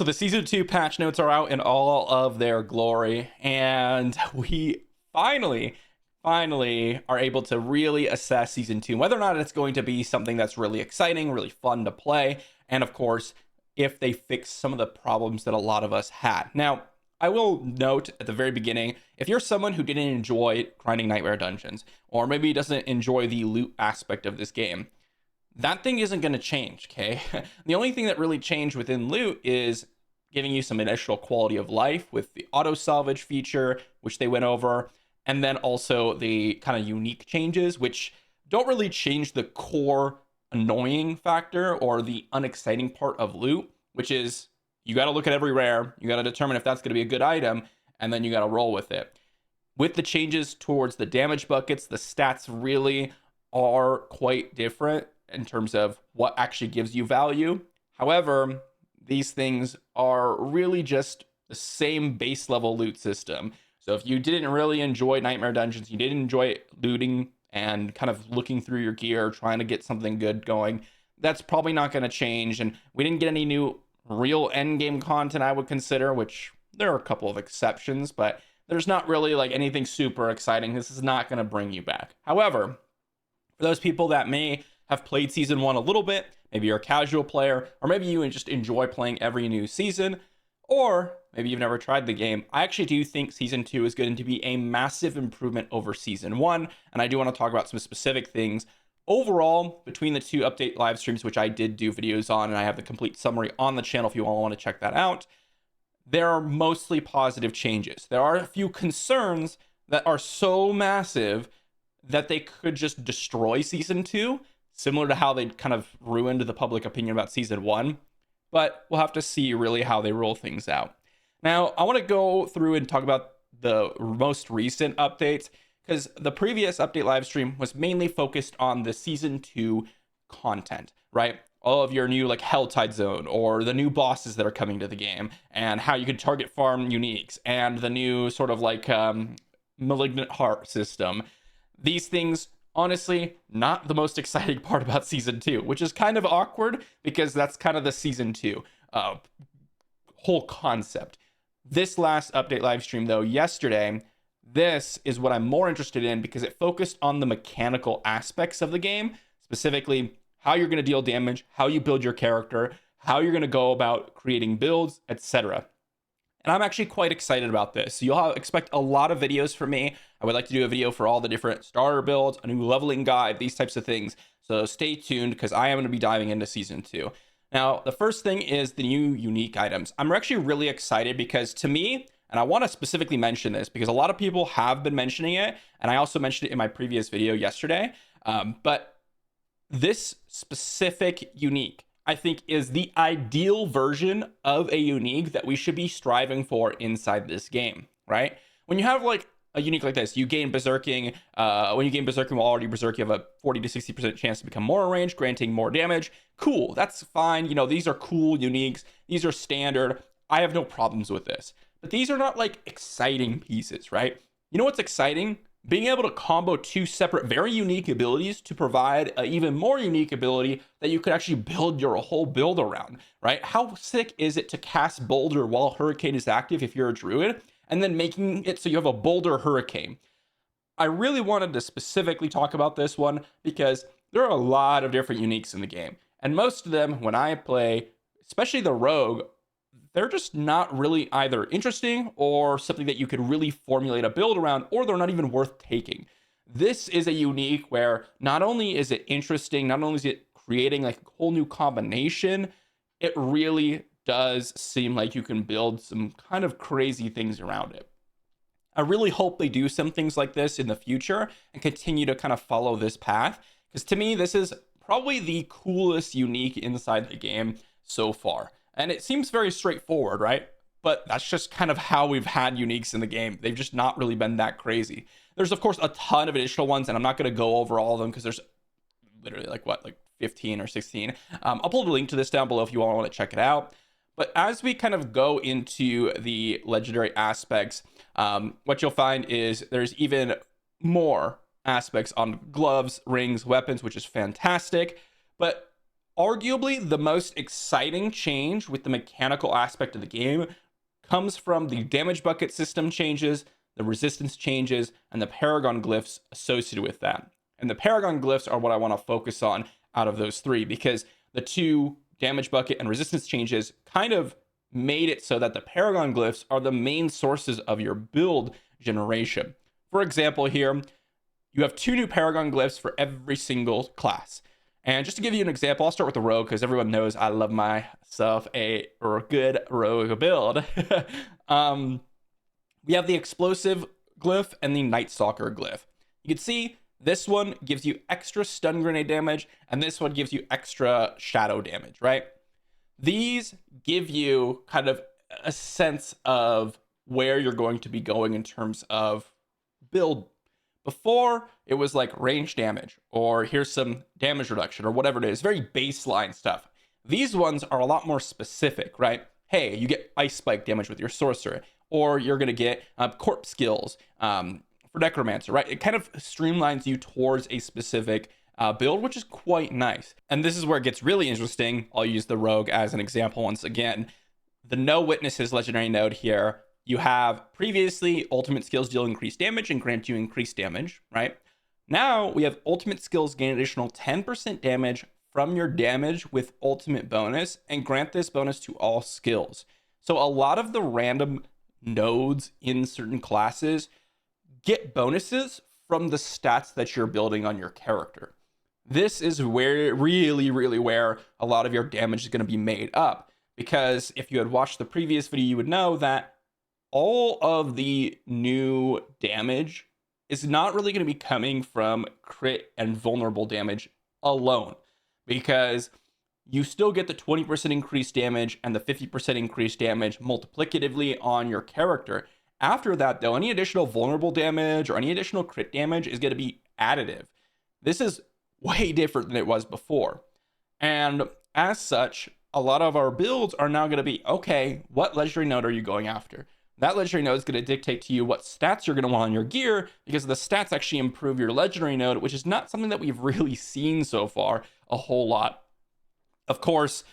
So the season 2 patch notes are out in all of their glory, and we finally are able to really assess season 2, whether or not it's going to be something that's really exciting, really fun to play, and of course, if they fix some of the problems that a lot of us had. Now, I will note at the very beginning, if you're someone who didn't enjoy grinding Nightmare Dungeons, or maybe doesn't enjoy the loot aspect of this game, that thing isn't going to change, okay? The only thing that really changed within loot is giving you some initial quality of life with the auto salvage feature, which they went over, and then also the kind of unique changes, which don't really change the core annoying factor or the unexciting part of loot, which is you got to look at every rare, you got to determine if that's going to be a good item, and then you got to roll with it. With the changes towards the damage buckets, the stats really are quite different in terms of what actually gives you value. However, these things are really just the same base level loot system. So if you didn't really enjoy Nightmare Dungeons, you didn't enjoy looting and kind of looking through your gear, trying to get something good going, that's probably not going to change. And we didn't get any new real end game content, I would consider, which there are a couple of exceptions, but there's not really like anything super exciting. This is not going to bring you back. However, for those people that may have played season 1 a little bit, maybe you're a casual player, or maybe you just enjoy playing every new season, or maybe you've never tried the game, I actually do think season 2 is going to be a massive improvement over season 1, and I do want to talk about some specific things. Overall, between the two update live streams, which I did do videos on, and I have the complete summary on the channel if you all want to check that out, there are mostly positive changes. There are a few concerns that are so massive that they could just destroy season 2, similar to how they kind of ruined the public opinion about season 1, but we'll have to see really how they roll things out. Now, I want to go through and talk about the most recent updates, because the previous update live stream was mainly focused on the season 2 content, right? All of your new like Helltide Zone, or the new bosses that are coming to the game, and how you could target farm uniques, and the new sort of like Malignant Heart system. These things, honestly, not the most exciting part about season 2, which is kind of awkward because that's kind of the season 2 whole concept. This last update live stream, though, yesterday, this is what I'm more interested in because it focused on the mechanical aspects of the game, specifically how you're going to deal damage, how you build your character, how you're going to go about creating builds, etc. And I'm actually quite excited about this. So you'll expect a lot of videos from me. I would like to do a video for all the different starter builds, a new leveling guide, these types of things. So stay tuned because I am going to be diving into season 2. Now, the first thing is the new unique items. I'm actually really excited because to me, and I want to specifically mention this because a lot of people have been mentioning it, and I also mentioned it in my previous video yesterday, but this specific unique, I think, is the ideal version of a unique that we should be striving for inside this game, right? When you have like a unique like this, you gain berserking. When you gain berserking while already berserk, you have a 40 to 60% chance to become more ranged, granting more damage. Cool, that's fine. You know, these are cool uniques. These are standard. I have no problems with this. But these are not like exciting pieces, right? You know what's exciting? Being able to combo two separate, very unique abilities to provide an even more unique ability that you could actually build your whole build around, right? How sick is it to cast Boulder while Hurricane is active if you're a druid, and then making it so you have a Boulder Hurricane? I really wanted to specifically talk about this one because there are a lot of different uniques in the game. And most of them, when I play, especially the Rogue, they're just not really either interesting or something that you could really formulate a build around, or they're not even worth taking. This is a unique where not only is it interesting, not only is it creating like a whole new combination, it really does seem like you can build some kind of crazy things around it. I really hope they do some things like this in the future and continue to kind of follow this path, because to me, this is probably the coolest unique inside the game so far. And it seems very straightforward, right? But that's just kind of how we've had uniques in the game. They've just not really been that crazy. There's, of course, a ton of additional ones, and I'm not going to go over all of them because there's literally like 15 or 16. I'll pull the link to this down below if you all want to check it out. But as we kind of go into the legendary aspects, what you'll find is there's even more aspects on gloves, rings, weapons, which is fantastic. But arguably the most exciting change with the mechanical aspect of the game comes from the damage bucket system changes, the resistance changes, and the Paragon glyphs associated with that. And the Paragon glyphs are what I want to focus on out of those three, because the two damage bucket and resistance changes kind of made it so that the Paragon glyphs are the main sources of your build generation. For example, here, you have 2 new Paragon glyphs for every single class. And just to give you an example, I'll start with the rogue, because everyone knows I love myself a good rogue build. We have the explosive glyph and the Night Stalker glyph. You can see this one gives you extra stun grenade damage, and this one gives you extra shadow damage, right? These give you kind of a sense of where you're going to be going in terms of build. Before, it was like range damage, or here's some damage reduction, or whatever it is, very baseline stuff. These ones are a lot more specific, right? Hey, you get ice spike damage with your sorcerer, or you're going to get corpse skills for necromancer, right? It kind of streamlines you towards a specific build, which is quite nice. And this is where it gets really interesting. I'll use the rogue as an example once again. The No Witnesses legendary node here, you have previously ultimate skills deal increased damage and grant you increased damage, right? Now we have ultimate skills gain additional 10% damage from your damage with ultimate bonus, and grant this bonus to all skills. So a lot of the random nodes in certain classes get bonuses from the stats that you're building on your character. This is where really where a lot of your damage is going to be made up, because if you had watched the previous video, you would know that all of the new damage is not really going to be coming from crit and vulnerable damage alone, because you still get the 20% increased damage and the 50% increased damage multiplicatively on your character. After that, though, any additional vulnerable damage or any additional crit damage is going to be additive. This is way different than it was before. And as such, a lot of our builds are now going to be, okay, what legendary node are you going after? That legendary node is going to dictate to you what stats you're going to want on your gear, because the stats actually improve your legendary node, which is not something that we've really seen so far a whole lot. Of course,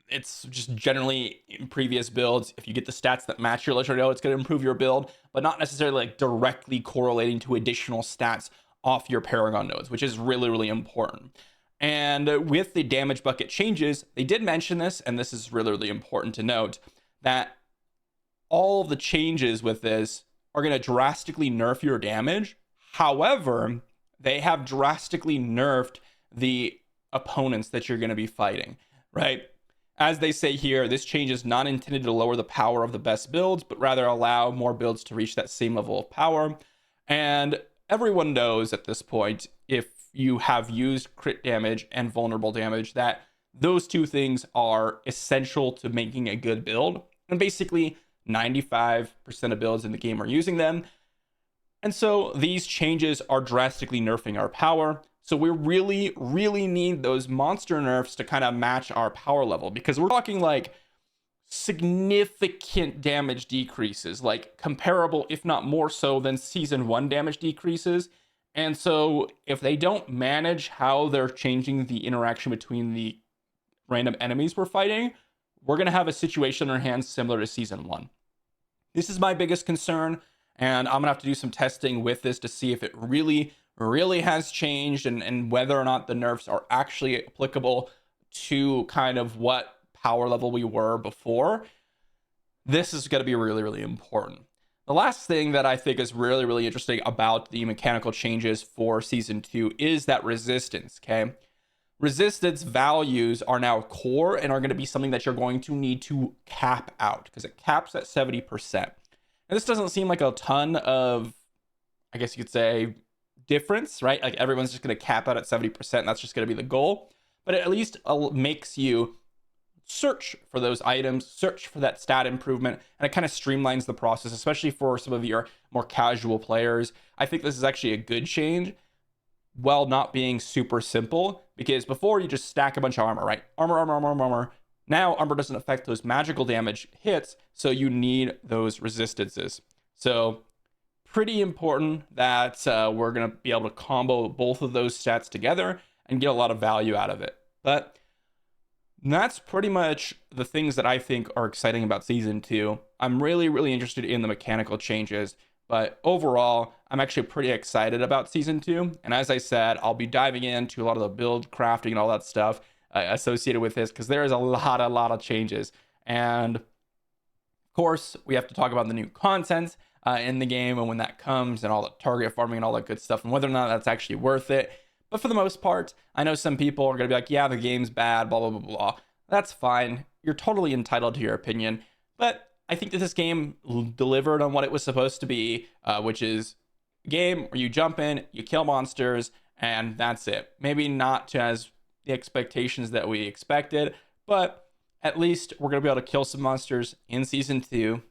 it's just generally in previous builds, if you get the stats that match your legendary node, it's going to improve your build, but not necessarily like directly correlating to additional stats off your Paragon nodes, which is really important. And with the damage bucket changes, they did mention this, and this is really important to note, that all of the changes with this are going to drastically nerf your damage. However, they have drastically nerfed the opponents that you're going to be fighting, right? As they say here, this change is not intended to lower the power of the best builds, but rather allow more builds to reach that same level of power. And everyone knows at this point, if you have used crit damage and vulnerable damage, that those two things are essential to making a good build. And basically, 95% of builds in the game are using them. And so these changes are drastically nerfing our power. So we really need those monster nerfs to kind of match our power level, because we're talking like significant damage decreases, like comparable, if not more so than season 1 damage decreases. And so if they don't manage how they're changing the interaction between the random enemies we're fighting, we're going to have a situation in our hands similar to season 1. This is my biggest concern, and I'm going to have to do some testing with this to see if it really has changed, and whether or not the nerfs are actually applicable to kind of what power level we were before. This is going to be really important. The last thing that I think is really interesting about the mechanical changes for season 2 is that resistance, okay? Resistance values are now core and are going to be something that you're going to need to cap out, because it caps at 70%. And this doesn't seem like a ton of, I guess you could say, difference, right? Like everyone's just going to cap out at 70%, and that's just going to be the goal. But it at least makes you search for those items, search for that stat improvement, and it kind of streamlines the process, especially for some of your more casual players. I think this is actually a good change, while not being super simple, because before you just stack a bunch of armor, right? Armor. Now armor doesn't affect those magical damage hits, so you need those resistances. So pretty important that we're going to be able to combo both of those stats together and get a lot of value out of it. But That's pretty much the things that I think are exciting about season 2. I'm really, really interested in the mechanical changes, but overall, I'm actually pretty excited about season 2. And as I said, I'll be diving into a lot of the build crafting and all that stuff associated with this, because there is a lot of changes. And of course, we have to talk about the new content in the game and when that comes, and all the target farming and all that good stuff, and whether or not that's actually worth it. But for the most part, I know some people are going to be like, yeah, the game's bad, blah, blah, blah, blah. That's fine. You're totally entitled to your opinion. But I think that this game delivered on what it was supposed to be, which is a game where you jump in, you kill monsters, and that's it. Maybe not to as the expectations that we expected, but at least we're going to be able to kill some monsters in season 2,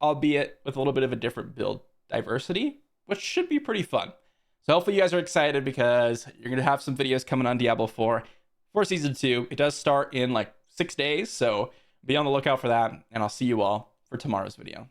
albeit with a little bit of a different build diversity, which should be pretty fun. So hopefully you guys are excited, because you're going to have some videos coming on Diablo 4 for season 2. It does start in like 6 days, so be on the lookout for that, and I'll see you all for tomorrow's video.